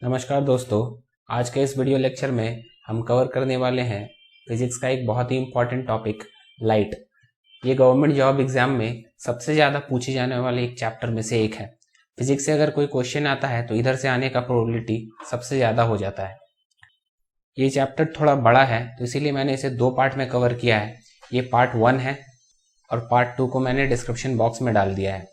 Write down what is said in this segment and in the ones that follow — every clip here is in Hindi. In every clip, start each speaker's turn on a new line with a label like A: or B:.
A: नमस्कार दोस्तों, आज के इस वीडियो लेक्चर में हम कवर करने वाले हैं फिजिक्स का एक बहुत ही इम्पॉर्टेंट टॉपिक लाइट। ये गवर्नमेंट जॉब एग्जाम में सबसे ज़्यादा पूछे जाने वाले एक चैप्टर में से एक है। फिजिक्स से अगर कोई क्वेश्चन आता है तो इधर से आने का प्रोबेबिलिटी सबसे ज़्यादा हो जाता है। ये चैप्टर थोड़ा बड़ा है तो इसीलिए मैंने इसे दो पार्ट में कवर किया है। ये पार्ट 1 है और पार्ट 2 को मैंने डिस्क्रिप्शन बॉक्स में डाल दिया है।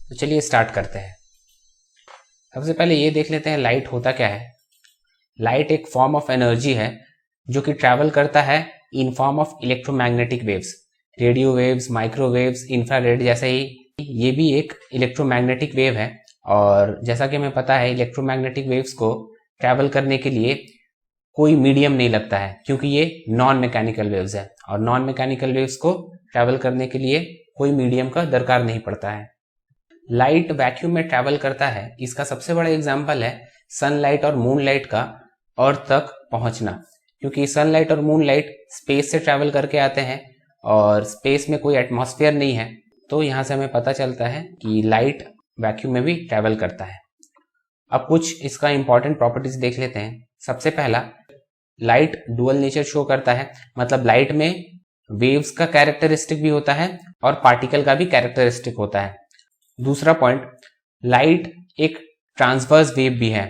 A: तो चलिए स्टार्ट करते हैं। सबसे पहले ये देख लेते हैं लाइट होता क्या है। लाइट एक फॉर्म ऑफ एनर्जी है जो कि ट्रैवल करता है in form of electromagnetic waves, radio waves, microwaves, infrared जैसे ही ये भी एक इलेक्ट्रोमैग्नेटिक वेव है। और जैसा कि हमें पता है इलेक्ट्रोमैग्नेटिक वेव्स को ट्रैवल करने के लिए कोई मीडियम नहीं लगता है क्योंकि ये नॉन मैकेनिकल वेव्स है और नॉन मैकेनिकल वेव्स को ट्रैवल करने के लिए कोई मीडियम का दरकार नहीं पड़ता है। लाइट वैक्यूम में ट्रैवल करता है, इसका सबसे बड़ा एग्जाम्पल है सनलाइट और मूनलाइट का अर्थ तक पहुंचना, क्योंकि सनलाइट और मूनलाइट स्पेस से ट्रैवल करके आते हैं और स्पेस में कोई एटमॉस्फेयर नहीं है, तो यहाँ से हमें पता चलता है कि लाइट वैक्यूम में भी ट्रैवल करता है। अब कुछ इसका इंपॉर्टेंट प्रॉपर्टीज देख लेते हैं। सबसे पहला, लाइट डुअल नेचर शो करता है, मतलब लाइट में वेव्स का कैरेक्टरिस्टिक भी होता है और पार्टिकल का भी कैरेक्टरिस्टिक होता है। दूसरा पॉइंट, लाइट एक ट्रांसवर्स वेव भी है।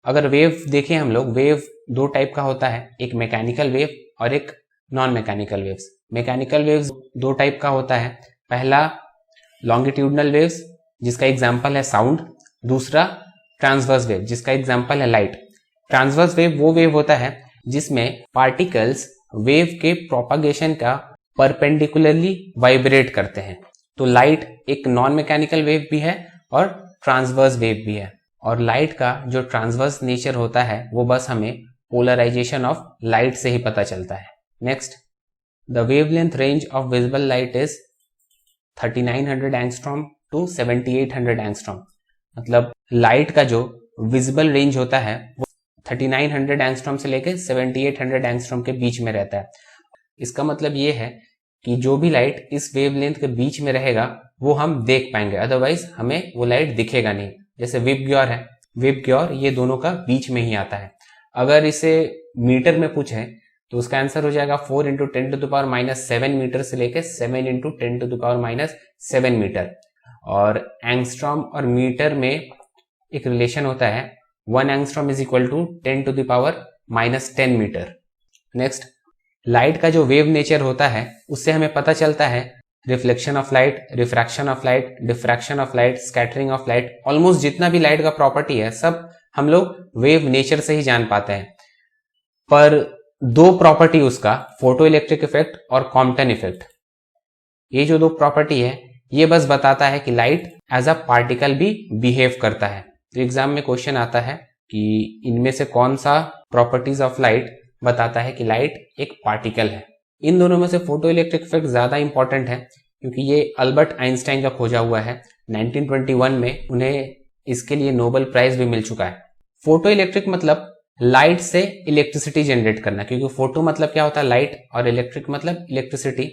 A: अगर वेव देखें हम लोग, वेव दो टाइप का होता है, एक मैकेनिकल वेव और एक non mechanical waves. Mechanical waves दो टाइप का होता है, पहला लॉन्गिट्यूडनल वेव्स जिसका एग्जांपल है साउंड, दूसरा ट्रांसवर्स वेव जिसका एग्जांपल है लाइट। ट्रांसवर्स वेव वो वेव होता है जिसमें पार्टिकल्स वेव के प्रोपागेशन का परपेंडिकुलरली वाइब्रेट करते हैं। तो लाइट एक नॉन मैकेनिकल वेव भी है और ट्रांसवर्स वेव भी है। और लाइट का जो ट्रांसवर्स नेचर होता है वो बस हमें पोलराइजेशन ऑफ लाइट से ही पता चलता है। Next, the wavelength range of visible light is 3900 angstrom to 7800 angstrom. मतलब लाइट का जो विजिबल रेंज होता है वो 3900 एंगस्ट्रॉम से लेकर 7800 एंगस्ट्रॉम के बीच में रहता है। इसका मतलब ये है कि जो भी लाइट इस वेवलेंथ के बीच में रहेगा वो हम देख पाएंगे, अदरवाइज हमें वो लाइट दिखेगा नहीं। जैसे विबग्योर है, विबग्योर ये दोनों का बीच में ही आता है। अगर इसे मीटर में पूछे तो उसका आंसर हो जाएगा 4 × 10⁻⁷ मीटर से लेकर 7 × 10⁻⁷ मीटर। और एंगस्ट्रॉम और मीटर में एक रिलेशन होता है, 1 angstrom is equal to 10⁻⁻10 metre. Next, light का जो वेव नेचर होता है उससे हमें पता चलता है reflection of light, refraction of light, diffraction of light, scattering of light. Almost जितना भी लाइट का प्रॉपर्टी है सब हम लोग वेव नेचर से ही जान पाते हैं। पर दो प्रॉपर्टी उसका, फोटो इलेक्ट्रिक इफेक्ट और कॉम्पटन इफेक्ट, ये जो दो प्रॉपर्टी है ये बस बताता है कि लाइट एज अ पार्टिकल भी बिहेव करता है। तो एग्जाम में क्वेश्चन आता है कि इनमें से कौन सा प्रॉपर्टीज ऑफ लाइट बताता है कि लाइट एक पार्टिकल है। इन दोनों में से फोटो इलेक्ट्रिक इफेक्ट ज्यादा इंपॉर्टेंट है क्योंकि ये अल्बर्ट आइंस्टाइन का खोजा हुआ है। 1921 में उन्हें इसके लिए नोबेल प्राइज भी मिल चुका है। फोटो इलेक्ट्रिक मतलब लाइट से इलेक्ट्रिसिटी जनरेट करना, क्योंकि फोटो मतलब क्या होता है लाइट और इलेक्ट्रिक मतलब इलेक्ट्रिसिटी।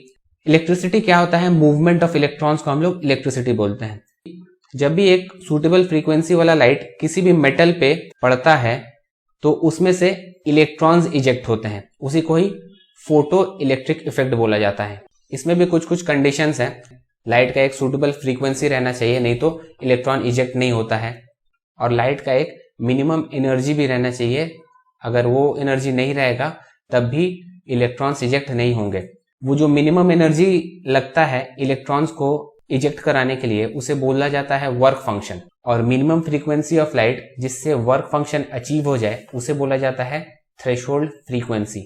A: इलेक्ट्रिसिटी क्या होता है, मूवमेंट ऑफ इलेक्ट्रॉन्स को हम लोग इलेक्ट्रिसिटी बोलते हैं। जब भी एक सूटेबल फ्रीक्वेंसी वाला लाइट किसी भी मेटल पे पड़ता है तो उसमें से इलेक्ट्रॉन्स इजेक्ट होते हैं, उसी को ही फोटो इलेक्ट्रिक इफेक्ट बोला जाता है। इसमें भी कुछ कुछ कंडीशंस हैं, लाइट का एक सूटेबल फ्रीक्वेंसी रहना चाहिए, नहीं तो इलेक्ट्रॉन इजेक्ट नहीं होता है। और लाइट का एक मिनिमम एनर्जी भी रहना चाहिए, अगर वो एनर्जी नहीं रहेगा तब भी इलेक्ट्रॉन्स इजेक्ट नहीं होंगे। वो जो मिनिमम एनर्जी लगता है इलेक्ट्रॉन्स को इजेक्ट कराने के लिए उसे बोला जाता है वर्क फंक्शन। और मिनिमम फ्रीक्वेंसी ऑफ लाइट जिससे वर्क फंक्शन अचीव हो जाए उसे बोला जाता है थ्रेशोल्ड फ्रीक्वेंसी।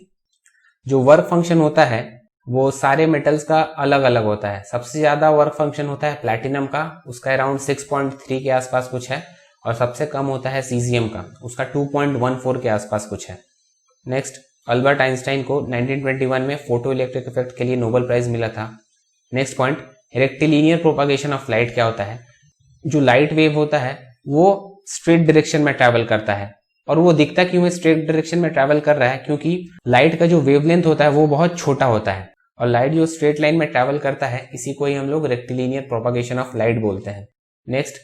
A: जो वर्क फंक्शन होता है वो सारे मेटल्स का अलग अलग होता है। सबसे ज्यादा वर्क फंक्शन होता है प्लैटिनम का, उसका अराउंड 6.3 के आसपास कुछ है, और सबसे कम होता है सीजियम का, उसका 2.14 के आसपास कुछ है। नेक्स्ट, अल्बर्ट आइंस्टाइन को 1921 में फोटो इलेक्ट्रिक इफेक्ट के लिए नोबेल प्राइज मिला था। Next point, rectilinear propagation of light क्या होता है। जो लाइट वेव होता है वो स्ट्रेट डायरेक्शन में ट्रैवल करता है। और वो दिखता क्यों है स्ट्रेट डायरेक्शन में ट्रैवल कर रहा है? क्योंकि लाइट का जो वेवलेंथ होता है वो बहुत छोटा होता है, और लाइट जो स्ट्रेट लाइन में ट्रैवल करता है इसी को ही हम लोग रेक्टिलिनियर प्रोपगेशन ऑफ लाइट बोलते हैं। नेक्स्ट,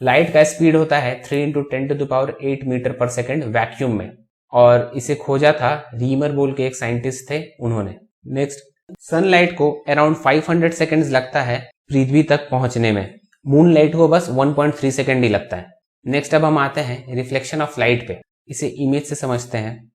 A: लाइट का स्पीड होता है 3 × 10⁸ मीटर पर सेकेंड वैक्यूम में, और इसे खोजा था रीमर बोल के एक साइंटिस्ट थे उन्होंने। नेक्स्ट, सनलाइट को अराउंड 500 सेकेंड्स लगता है पृथ्वी तक पहुंचने में, मून लाइट को बस 1.3 सेकेंड ही लगता है। नेक्स्ट, अब हम आते हैं रिफ्लेक्शन ऑफ लाइट पे। इसे इमेज से समझते हैं।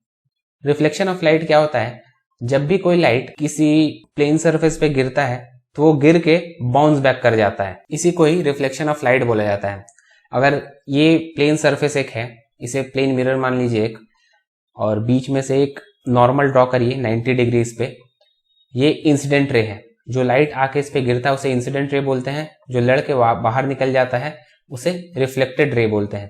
A: रिफ्लेक्शन ऑफ लाइट क्या होता है? जब भी कोई लाइट किसी प्लेन सरफेस पे गिरता है तो वो गिर के बाउंस बैक कर जाता है, इसी को ही रिफ्लेक्शन ऑफ लाइट बोला जाता है। अगर ये प्लेन सरफेस एक है, इसे प्लेन मिरर मान लीजिए एक, और बीच में से एक नॉर्मल ड्रॉ करिए 90 डिग्री इस पे, ये इंसिडेंट रे है। जो लाइट आके इस पे गिरता है उसे इंसिडेंट रे बोलते हैं, जो लड़के बाहर निकल जाता है उसे रिफ्लेक्टेड रे बोलते हैं।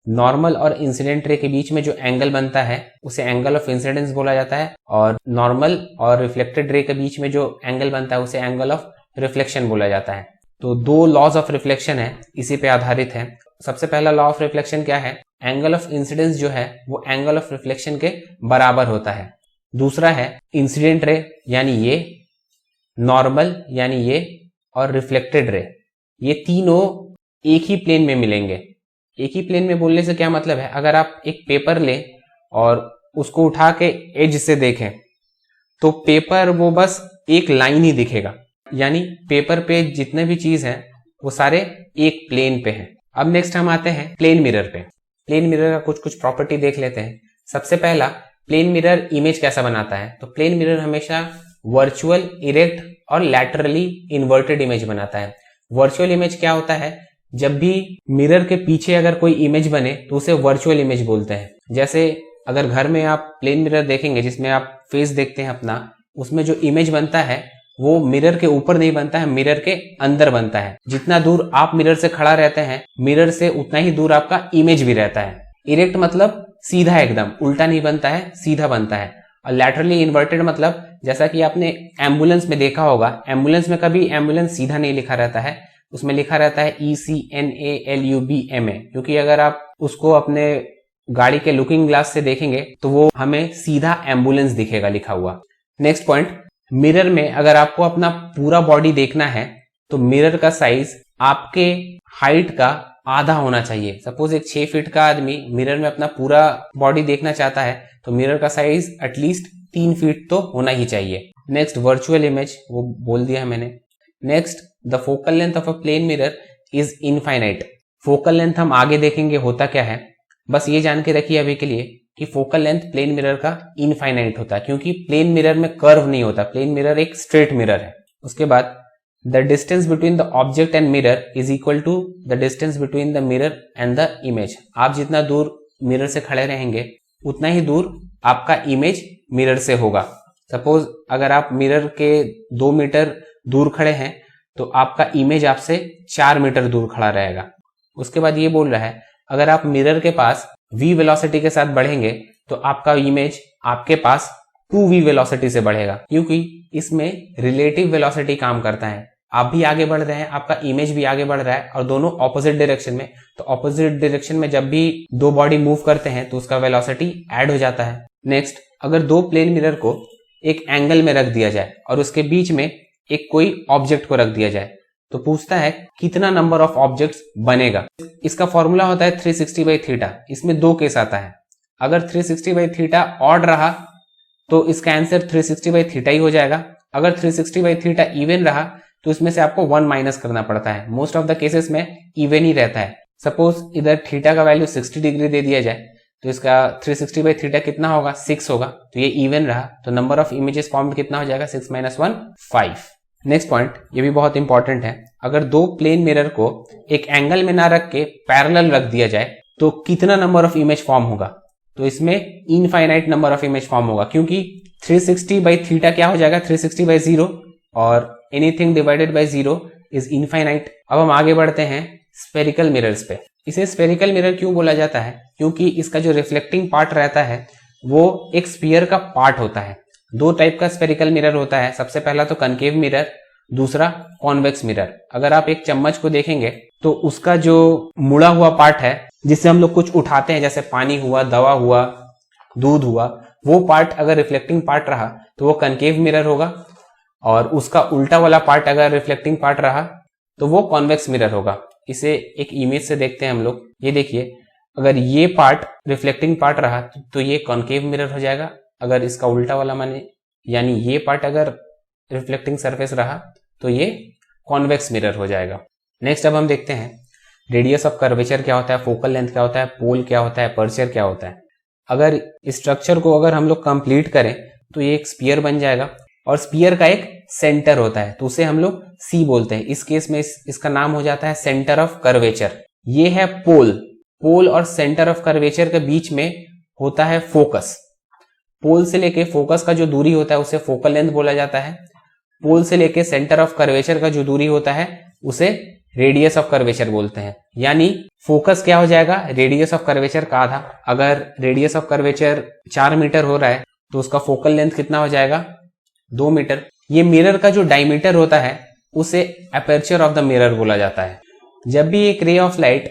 A: नॉर्मल और इंसिडेंट रे के बीच में जो एंगल बनता है उसे एंगल ऑफ इंसिडेंस बोला जाता है, और नॉर्मल और रिफ्लेक्टेड रे के बीच में जो एंगल बनता है उसे एंगल ऑफ रिफ्लेक्शन बोला जाता है। तो दो लॉज ऑफ रिफ्लेक्शन है, इसी पे आधारित है। सबसे पहला लॉ ऑफ रिफ्लेक्शन क्या है? एंगल ऑफ इंसिडेंस जो है वो एंगल ऑफ रिफ्लेक्शन के बराबर होता है। दूसरा है इंसिडेंट रे यानी ये, नॉर्मल यानी ये, और रिफ्लेक्टेड रे, ये तीनों एक ही प्लेन में मिलेंगे। एक ही प्लेन में बोलने से क्या मतलब है? अगर आप एक पेपर लें और उसको उठा के एज से देखें तो पेपर वो बस एक लाइन ही दिखेगा, यानी पेपर पे जितने भी चीज हैं वो सारे एक प्लेन पे हैं। अब नेक्स्ट हम आते हैं प्लेन मिरर पे। प्लेन मिरर का कुछ कुछ प्रॉपर्टी देख लेते हैं। सबसे पहला, प्लेन मिरर इमेज कैसा बनाता है? तो प्लेन मिरर हमेशा वर्चुअल, इरेक्ट और लैटरली इन्वर्टेड इमेज बनाता है। वर्चुअल इमेज क्या होता है? जब भी मिरर के पीछे अगर कोई इमेज बने तो उसे वर्चुअल इमेज बोलते हैं। जैसे अगर घर में आप प्लेन मिरर देखेंगे जिसमें आप फेस देखते हैं अपना, उसमें जो इमेज बनता है वो मिरर के ऊपर नहीं बनता है, मिरर के अंदर बनता है। जितना दूर आप मिरर से खड़ा रहते हैं, मिरर से उतना ही दूर आपका इमेज भी रहता है। इरेक्ट मतलब सीधा, एकदम उल्टा नहीं बनता है, सीधा बनता है। और लैटरली इन्वर्टेड मतलब जैसा कि आपने एम्बुलेंस में देखा होगा, एम्बुलेंस में कभी एम्बुलेंस सीधा नहीं लिखा रहता है, उसमें लिखा रहता है ECNALUBMA, क्योंकि अगर आप उसको अपने गाड़ी के लुकिंग ग्लास से देखेंगे तो वो हमें सीधा एम्बुलेंस दिखेगा लिखा हुआ। नेक्स्ट पॉइंट, मिरर में अगर आपको अपना पूरा बॉडी देखना है तो मिरर का साइज आपके हाइट का आधा होना चाहिए। सपोज एक 6 फीट का आदमी मिरर में अपना पूरा बॉडी देखना चाहता है तो मिरर का साइज एटलीस्ट 3 फीट तो होना ही चाहिए। नेक्स्ट, वर्चुअल इमेज, वो बोल दिया मैंने। Next, the focal length of a plane mirror is infinite. Focal length हम आगे देखेंगे होता क्या है, बस ये जान के रखिए अभी के लिए कि फोकल लेंथ प्लेन मिरर का इनफाइनाइट होता है, क्योंकि प्लेन मिरर में कर्व नहीं होता, प्लेन मिरर एक स्ट्रेट मिरर है। उसके बाद, the distance between the object and mirror is equal to the distance between the mirror and the image. आप जितना दूर मिरर से खड़े रहेंगे उतना ही दूर आपका इमेज मिरर से होगा। सपोज अगर आप मिरर के 2 मीटर दूर खड़े हैं तो आपका इमेज आपसे 4 मीटर दूर खड़ा रहेगा। उसके बाद ये बोल रहा है अगर आप मिरर के पास v वेलोसिटी के साथ बढ़ेंगे तो आपका इमेज आपके पास 2v वेलोसिटी से बढ़ेगा, क्योंकि इसमें रिलेटिव वेलोसिटी काम करता है। आप भी आगे बढ़ रहे हैं, आपका इमेज भी आगे बढ़ रहा है, और दोनों ऑपोजिट डायरेक्शन में। तो ऑपोजिट डायरेक्शन में जब भी दो बॉडी मूव करते हैं तो उसका वेलोसिटी ऐड हो जाता है। नेक्स्ट, अगर दो प्लेन मिरर को एक एंगल में रख दिया जाए और उसके बीच में एक कोई ऑब्जेक्ट को रख दिया जाए तो पूछता है कितना नंबर ऑफ ऑब्जेक्ट्स बनेगा। इसका फॉर्मूला होता है 360/θ। इसमें 2 केस आता है। अगर 360/θ ऑड रहा तो इसका आंसर 360/θ ही हो जाएगा। अगर 360/θ इवन रहा तो इसमें से आपको 1 माइनस करना पड़ता है। मोस्ट ऑफ द केसेस में इवन ही रहता है। सपोज इधर थीटा का वैल्यू 60 डिग्री दे दिया जाए तो इसका 360/θ कितना होगा? 6 होगा। तो ये इवन रहा तो नंबर ऑफ इमेजेस फॉर्म्ड कितना हो जाएगा? 6 - 1 5। नेक्स्ट पॉइंट, ये भी बहुत इंपॉर्टेंट है। अगर दो प्लेन मिरर को एक एंगल में ना रख के पैरेलल रख दिया जाए तो कितना नंबर ऑफ इमेज फॉर्म होगा? तो इसमें infinite number of image form होगा, क्योंकि 360/θ क्या हो जाएगा? 360/0, और anything divided by 0 is infinite. अब हम आगे बढ़ते हैं स्फेरिकल मिरर्स पे। इसे स्फेरिकल मिरर क्यों बोला जाता है? क्योंकि इसका जो रिफ्लेक्टिंग पार्ट रहता है वो एक स्फीयर का पार्ट होता है। 2 टाइप का स्फेरिकल मिरर होता है। सबसे पहला तो कनकेव मिरर, दूसरा कॉन्वेक्स मिरर। अगर आप एक चम्मच को देखेंगे तो उसका जो मुड़ा हुआ पार्ट है जिससे हम लोग कुछ उठाते हैं, जैसे पानी हुआ, दवा हुआ, दूध हुआ, वो पार्ट अगर रिफ्लेक्टिंग पार्ट रहा तो वो कनकेव मिरर होगा, और उसका उल्टा वाला पार्ट अगर रिफ्लेक्टिंग पार्ट रहा तो वो कॉन्वेक्स मिरर होगा। इसे एक इमेज से देखते हैं हम लोग। ये देखिए, अगर ये पार्ट रिफ्लेक्टिंग पार्ट रहा तो ये कॉन्केव मिरर हो जाएगा। अगर इसका उल्टा वाला माने यानी ये पार्ट अगर रिफ्लेक्टिंग सरफेस रहा तो ये कॉन्वेक्स मिरर हो जाएगा। नेक्स्ट अब हम देखते हैं रेडियस ऑफ कर्वेचर क्या होता है, फोकल लेंथ क्या होता है, पोल क्या होता है, पर्चर क्या होता है। अगर स्ट्रक्चर को अगर हम लोग कंप्लीट करें तो ये एक स्पीयर बन जाएगा, और स्पीयर का एक सेंटर होता है तो उसे हम लोग सी बोलते हैं। इस केस में इसका नाम हो जाता है सेंटर ऑफ कर्वेचर। ये है पोल। पोल और सेंटर ऑफ कर्वेचर के बीच में होता है फोकस। पोल से लेके फोकस का जो दूरी होता है उसे फोकल लेंथ बोला जाता है। पोल से लेके सेंटर ऑफ कर्वेचर का जो दूरी होता है उसे रेडियस ऑफ कर्वेचर बोलते हैं। यानी फोकस क्या हो जाएगा, रेडियस ऑफ कर्वेचर का आधा। अगर रेडियस ऑफ कर्वेचर 4 मीटर हो रहा है तो उसका फोकल लेंथ कितना हो जाएगा, 2 मीटर। ये मिरर का जो डायमीटर होता है उसे अपर्चर ऑफ द मिरर बोला जाता है। जब भी एक रे ऑफ लाइट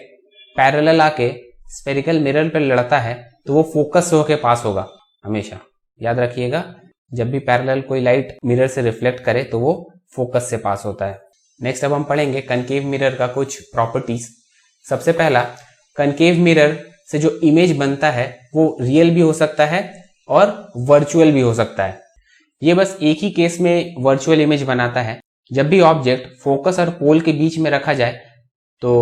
A: पैरेलल आके स्फेरिकल मिरर पर लड़ता है तो वो फोकस से होके पास होगा। हमेशा याद रखिएगा, जब भी पैरेलल कोई लाइट मिरर से रिफ्लेक्ट करे तो वो फोकस से पास होता है। नेक्स्ट अब हम पढ़ेंगे कनकेव मिरर का कुछ प्रॉपर्टीज। सबसे पहला, कनकेव मिरर से जो इमेज बनता है वो रियल भी हो सकता है और वर्चुअल भी हो सकता है। ये बस एक ही केस में वर्चुअल इमेज बनाता है, जब भी ऑब्जेक्ट फोकस और पोल के बीच में रखा जाए तो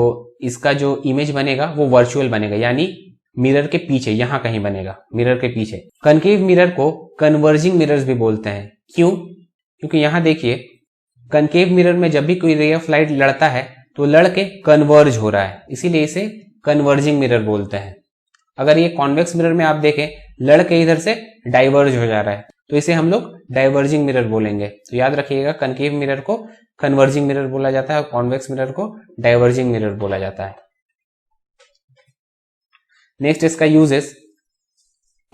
A: इसका जो इमेज बनेगा वो वर्चुअल बनेगा, यानी मिरर के पीछे, यहां कहीं बनेगा, मिरर के पीछे। कनकेव मिरर को कन्वर्जिंग मिरर्स भी बोलते हैं। क्यों? क्योंकि यहां देखिए, कनकेव मिरर में जब भी कोई रे ऑफ लाइट लड़ता है तो लड़ के कन्वर्ज हो रहा है, इसीलिए इसे कन्वर्जिंग मिरर बोलते हैं। अगर ये कॉन्वेक्स मिरर में आप देखें, लड़ के इधर से डाइवर्ज हो जा रहा है तो इसे हम लोग डाइवर्जिंग मिरर बोलेंगे। तो याद रखिएगा, कनकेव मिरर को कन्वर्जिंग मिरर बोला जाता है और कॉन्वेक्स मिरर को डाइवर्जिंग मिरर बोला जाता है। नेक्स्ट इसका यूजेस।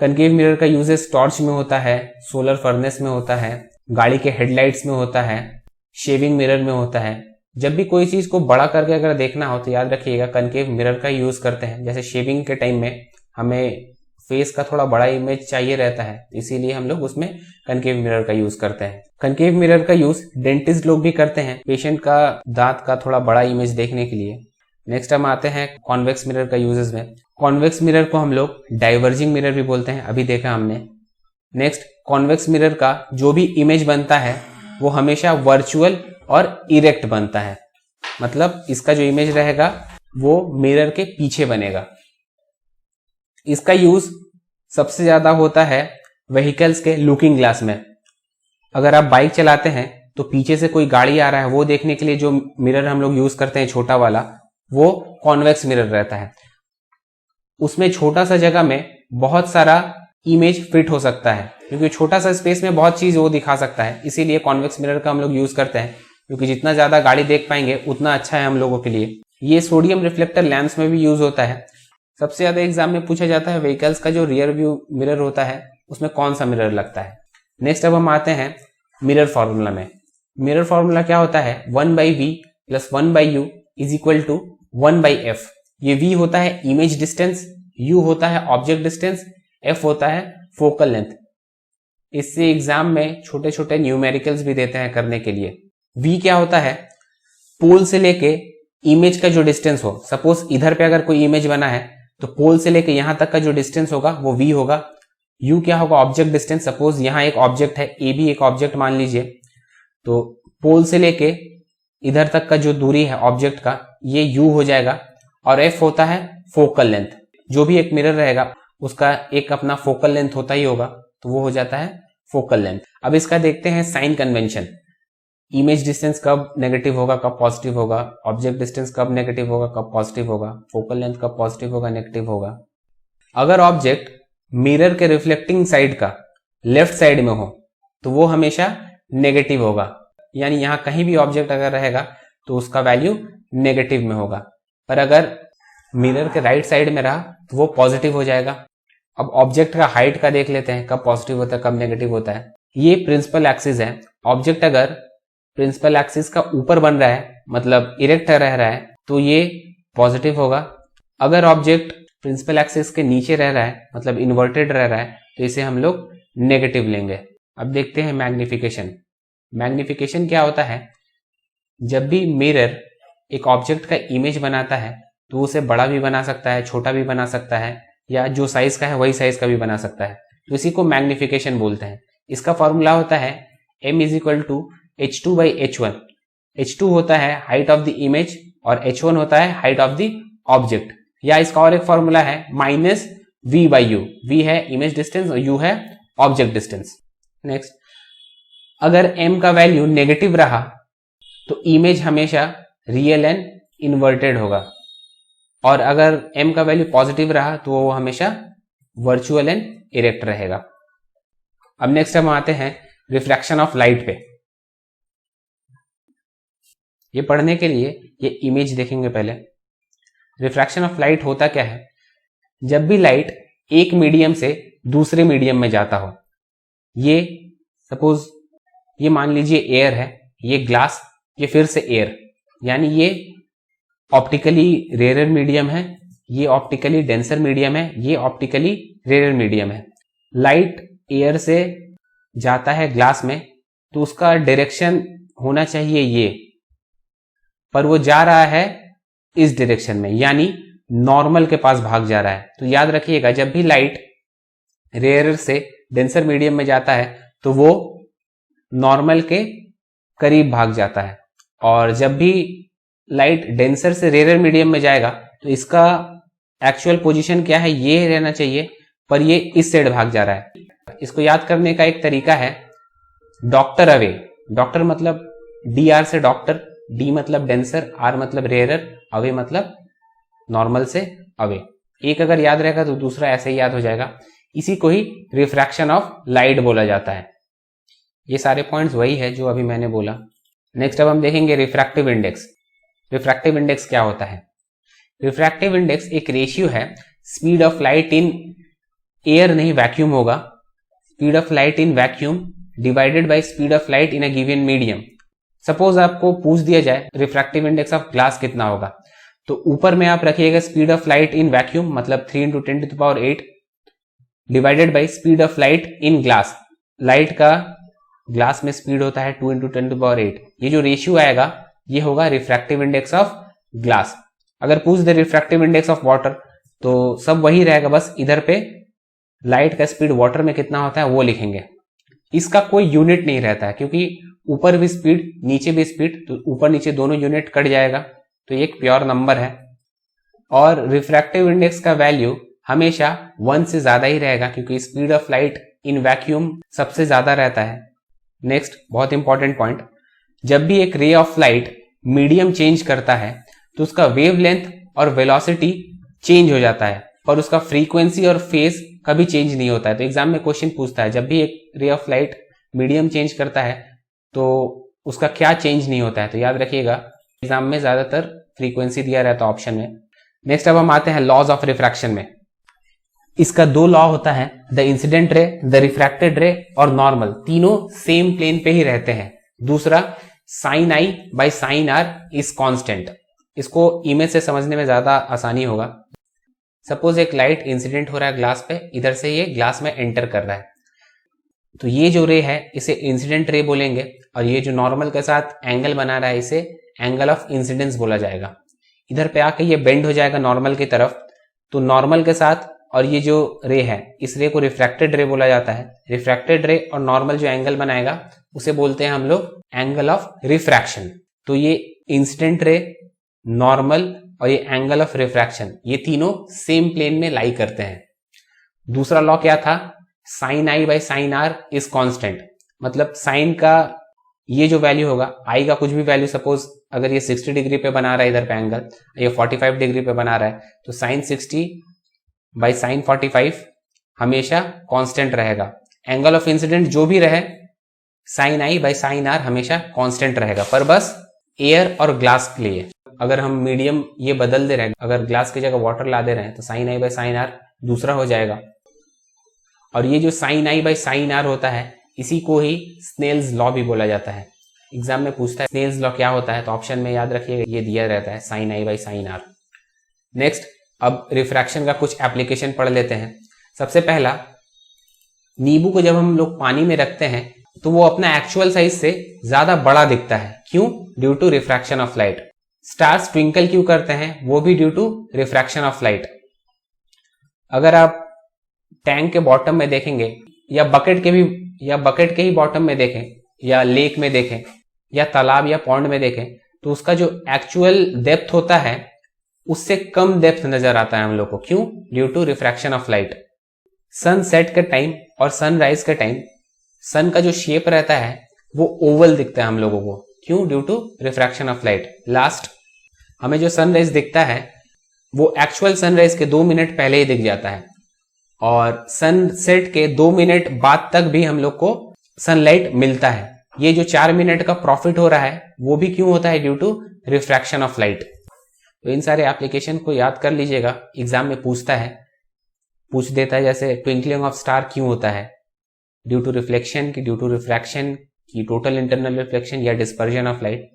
A: कनकेव मिरर का यूजेस टॉर्च में होता है, सोलर फर्नेस में होता है, गाड़ी के हेडलाइट्स में होता है, शेविंग मिरर में होता है। जब भी कोई चीज को बड़ा करके अगर देखना हो तो याद रखिएगा कनकेव मिरर का यूज करते हैं। जैसे शेविंग के टाइम में हमें फेस का थोड़ा बड़ा इमेज चाहिए रहता है, इसीलिए हम लोग उसमें कनकेव मिरर का यूज करते हैं। कनकेव मिरर का यूज डेंटिस्ट लोग भी करते हैं, पेशेंट का दांत का थोड़ा बड़ा इमेज देखने के लिए। नेक्स्ट हम आते हैं कॉन्वेक्स मिरर का यूजेस में। कॉन्वेक्स मिरर को हम लोग डाइवर्जिंग मिरर भी बोलते हैं, अभी देखा हमने। नेक्स्ट, कॉन्वेक्स मिरर का जो भी इमेज बनता है वो हमेशा वर्चुअल और इरेक्ट बनता है, मतलब इसका जो इमेज रहेगा वो मिरर के पीछे बनेगा। इसका यूज सबसे ज्यादा होता है व्हीकल्स के लुकिंग ग्लास में। अगर आप बाइक चलाते हैं तो पीछे से कोई गाड़ी आ रहा है वो देखने के लिए जो मिरर हम लोग यूज करते हैं, छोटा वाला, वो कॉन्वेक्स मिरर रहता है। उसमें छोटा सा जगह में बहुत सारा इमेज फिट हो सकता है, क्योंकि छोटा सा स्पेस में बहुत चीज वो दिखा सकता है, इसीलिए कॉन्वेक्स मिरर का हम लोग यूज करते हैं, क्योंकि जितना ज्यादा गाड़ी देख पाएंगे उतना अच्छा है हम लोगों के लिए। ये सोडियम रिफ्लेक्टर लैंप्स में भी यूज होता है। सबसे ज्यादा एग्जाम में पूछा जाता है व्हीकल्स का जो रियर व्यू मिरर होता है उसमें कौन सा मिरर लगता है। नेक्स्ट अब हम आते हैं मिरर फॉर्मूला में। मिरर फॉर्मूला क्या होता है, 1/v + 1/u = 1/f। ये v होता है इमेज डिस्टेंस, u होता है ऑब्जेक्ट डिस्टेंस, f होता है फोकल लेंथ। इससे एग्जाम में छोटे छोटे न्यूमेरिकल्स भी देते हैं करने के लिए। v क्या होता है, पोल से लेके इमेज का जो डिस्टेंस हो। सपोज इधर पे अगर कोई इमेज बना है तो पोल से लेके यहां तक का जो डिस्टेंस होगा वो v होगा। u क्या होगा, ऑब्जेक्ट डिस्टेंस। सपोज यहां एक ऑब्जेक्ट है, a भी एक ऑब्जेक्ट मान लीजिए, तो पोल से लेके इधर तक का जो दूरी है ऑब्जेक्ट का, ये u हो जाएगा। और f होता है फोकल लेंथ। जो भी एक मिरर रहेगा उसका एक अपना फोकल लेंथ होता ही होगा, तो वो हो जाता है फोकल लेंथ। अब इसका देखते हैं साइन कन्वेंशन। इमेज डिस्टेंस कब नेगेटिव होगा, कब पॉजिटिव होगा, ऑब्जेक्ट डिस्टेंस कब नेगेटिव होगा, कब पॉजिटिव होगा, फोकल लेंथ कब पॉजिटिव होगा, नेगेटिव होगा। अगर ऑब्जेक्ट मिरर के रिफ्लेक्टिंग साइड का लेफ्ट साइड में हो तो वो हमेशा नेगेटिव होगा, यानी यहां कहीं भी ऑब्जेक्ट अगर रहेगा तो उसका वैल्यू नेगेटिव में होगा। पर अगर मिरर के राइट साइड में रहा तो वो पॉजिटिव हो जाएगा। अब ऑब्जेक्ट का हाइट का देख लेते हैं, कब पॉजिटिव होता है कब नेगेटिव होता है। ये प्रिंसिपल एक्सिस है। ऑब्जेक्ट अगर प्रिंसिपल एक्सिस का ऊपर बन रहा है, मतलब इरेक्ट रह रहा है, तो ये पॉजिटिव होगा। अगर ऑब्जेक्ट प्रिंसिपल एक्सिस के नीचे रह रहा है, मतलब इन्वर्टेड रह रहा है, तो इसे हम लोग नेगेटिव लेंगे। अब देखते हैं मैग्निफिकेशन। मैग्निफिकेशन क्या होता है? जब भी मिरर एक ऑब्जेक्ट का इमेज बनाता है तो उसे बड़ा भी बना सकता है, छोटा भी बना सकता है, या जो साइज का है वही साइज का भी बना सकता है, तो इसी को मैग्निफिकेशन बोलते हैं। इसका फॉर्मूला होता है m is equal to h2/h1। h2 होता है हाइट ऑफ द इमेज और h1 होता है हाइट ऑफ द ऑब्जेक्ट। या इसका और एक फॉर्मूला है -v/u। v है इमेज डिस्टेंस और u है ऑब्जेक्ट डिस्टेंस। नेक्स्ट, अगर m का वैल्यू नेगेटिव रहा तो इमेज हमेशा रियल एंड इन्वर्टेड होगा, और अगर m का वैल्यू पॉजिटिव रहा तो वो हमेशा वर्चुअल एंड इरेक्ट रहेगा। अब नेक्स्ट हम आते हैं रिफ्रैक्शन ऑफ लाइट पे। ये पढ़ने के लिए ये इमेज देखेंगे पहले। रिफ्रैक्शन ऑफ लाइट होता क्या है? जब भी लाइट एक मीडियम से दूसरे मीडियम में जाता हो, ये सपोज ये मान लीजिए एयर है, ये ग्लास, ये फिर से एयर, यानी ये ऑप्टिकली रेयर मीडियम है, ये ऑप्टिकली डेंसर मीडियम है, ये ऑप्टिकली रेयर मीडियम है। लाइट एयर से जाता है ग्लास में तो उसका डायरेक्शन होना चाहिए ये, पर वो जा रहा है इस डायरेक्शन में, यानी नॉर्मल के पास भाग जा रहा है। तो याद रखिएगा, जब भी लाइट रेयर से डेंसर मीडियम में जाता है तो वो नॉर्मल के करीब भाग जाता है, और जब भी लाइट डेंसर से रेयर मीडियम में जाएगा तो इसका एक्चुअल पोजीशन क्या है, ये रहना चाहिए, पर ये इस साइड भाग जा रहा है। इसको याद करने का एक तरीका है डॉक्टर अवे। डॉक्टर मतलब dr से डॉक्टर, d मतलब डेंसर, r मतलब रेयर, अवे मतलब नॉर्मल से अवे। एक अगर याद रहेगा तो दूसरा ऐसे ही याद हो जाएगा। इसी को ही रिफ्रैक्शन ऑफ लाइट बोला जाता है। ये सारे पॉइंट्स वही है जो अभी मैंने बोला। नेक्स्ट अब हम देखेंगे रिफ्रैक्टिव इंडेक्स। रिफ्रैक्टिव इंडेक्स क्या होता है? रिफ्रैक्टिव इंडेक्स एक रेशियो है speed of light in air, नहीं वैक्यूम होगा, speed of light in vacuum divided by speed of light in a given medium. Suppose आपको पूछ दिया जाए रिफ्रैक्टिव इंडेक्स ऑफ ग्लास कितना होगा, तो ऊपर में आप रखिएगा speed of light in vacuum, मतलब 3 × 10⁸ divided by speed of light in glass. Light का ग्लास में स्पीड होता है 2 × 10⁸। ये जो रेशियो आएगा ये होगा रिफ्रैक्टिव इंडेक्स ऑफ ग्लास। अगर पूछ दे रिफ्रैक्टिव इंडेक्स ऑफ वाटर तो सब वही रहेगा, बस इधर पे लाइट का स्पीड वाटर में कितना होता है वो लिखेंगे। इसका कोई यूनिट नहीं रहता है, क्योंकि ऊपर भी स्पीड नीचे भी स्पीड, तो ऊपर नीचे दोनों यूनिट कट जाएगा, तो ये एक प्योर नंबर है। और रिफ्रैक्टिव इंडेक्स का वैल्यू हमेशा 1 से ज्यादा ही रहेगा, क्योंकि speed of light in vacuum सबसे ज्यादा रहता है। नेक्स्ट बहुत इंपॉर्टेंट पॉइंट, जब भी एक ray of light medium change करता है तो उसका वेवलेंथ और वेलोसिटी चेंज हो जाता है, पर उसका फ्रीक्वेंसी और फेज कभी चेंज नहीं होता है। तो एग्जाम में क्वेश्चन पूछता है, जब भी एक ray of light medium change करता है तो उसका क्या चेंज नहीं होता है, तो याद रखिएगा एग्जाम में ज्यादातर फ्रीक्वेंसी दिया रहता है ऑप्शन में। नेक्स्ट अब हम आते हैं लॉज ऑफ रिफ्रैक्शन में। इसका 2 लॉ होता है, the incident ray, the refracted रे और नॉर्मल, तीनों सेम प्लेन पे ही रहते हैं। दूसरा sin i by sin r is constant. इसको इमेज से समझने में ज्यादा आसानी होगा। सपोज एक लाइट इंसिडेंट हो रहा है ग्लास पे, इधर से ये ग्लास में एंटर कर रहा है, तो ये जो रे है इसे इंसिडेंट रे बोलेंगे, और ये जो नॉर्मल के साथ एंगल बना रहा है इसे एंगल ऑफ इंसिडेंस बोला जाएगा। इधर पे आके ये बेंड हो जाएगा नॉर्मल की तरफ, तो नॉर्मल के साथ और ये जो रे है इस रे को रिफ्रैक्टेड रे बोला जाता है। रिफ्रैक्टेड रे और नॉर्मल जो एंगल बनाएगा उसे बोलते हैं हम लोग एंगल ऑफ रिफ्रैक्शन। तो ये इंसिडेंट रे, नॉर्मल और ये एंगल ऑफ रिफ्रैक्शन, ये तीनों सेम प्लेन में लाई करते हैं। दूसरा लॉ क्या था, sin i by sin r is constant. मतलब साइन का ये जो वैल्यू होगा, i का कुछ भी वैल्यू, सपोज अगर ये 60 डिग्री पे बना रहा है इधर पे एंगल, ये 45 डिग्री पे बना रहा है, तो sin 60 by sin 45 हमेशा कांस्टेंट रहेगा। एंगल ऑफ इंसिडेंट जो भी रहे, sin i by sin r हमेशा कांस्टेंट रहेगा, पर बस एयर और ग्लास के लिए। अगर हम मीडियम ये बदल दे रहे हैं, अगर ग्लास की जगह वाटर ला दे रहे हैं तो sin i by sin r दूसरा हो जाएगा। और ये जो sin i by sin r होता है इसी को ही स्नेल्स लॉ भी बोला जाता है। एग्जाम में पूछता है स्नेल्स लॉ क्या होता है, तो ऑप्शन में याद रखिएगा ये दिया रहता है sin i by sin r। Next, अब रिफ्रैक्शन का कुछ एप्लीकेशन पढ़ लेते हैं। सबसे पहला, नींबू को जब हम लोग पानी में रखते हैं तो वो अपना एक्चुअल साइज से ज्यादा बड़ा दिखता है, क्यों? Due to refraction of light. Stars twinkle क्यों करते हैं? वो भी due to refraction of light. अगर आप टैंक के बॉटम में देखेंगे या बकेट के ही बॉटम में देखें या लेक में देखें या तालाब या पॉन्ड में देखें तो उसका जो एक्चुअल डेप्थ होता है उससे कम डेप्थ नजर आता है हम लोग को, क्यों? Due to refraction of light. Sunset के टाइम और सनराइज के टाइम सन का जो शेप रहता है वो ओवल दिखता है हम लोगों को, क्यों? Due to refraction of light. Last, हमें जो सनराइज दिखता है वो एक्चुअल सनराइज के 2 मिनट पहले ही दिख जाता है और सनसेट के 2 मिनट बाद तक भी हम लोग को सनलाइट मिलता है। ये जो 4 मिनट का प्रॉफिट हो रहा है वो भी क्यों होता है? Due to refraction of light. तो इन सारे एप्लीकेशन को याद कर लीजिएगा, एग्जाम में पूछ देता है जैसे ट्विंकलिंग ऑफ स्टार क्यों होता है? ड्यू टू रिफ्लेक्शन की, ड्यू टू रिफ्रैक्शन की, टोटल इंटरनल रिफ्लेक्शन या डिस्पर्जन ऑफ लाइट।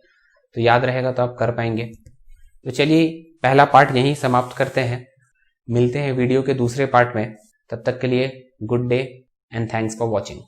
A: तो याद रहेगा तो आप कर पाएंगे। तो चलिए पहला पार्ट यहीं समाप्त करते हैं, मिलते हैं वीडियो के दूसरे पार्ट में। तब तक के लिए good day and thanks for watching.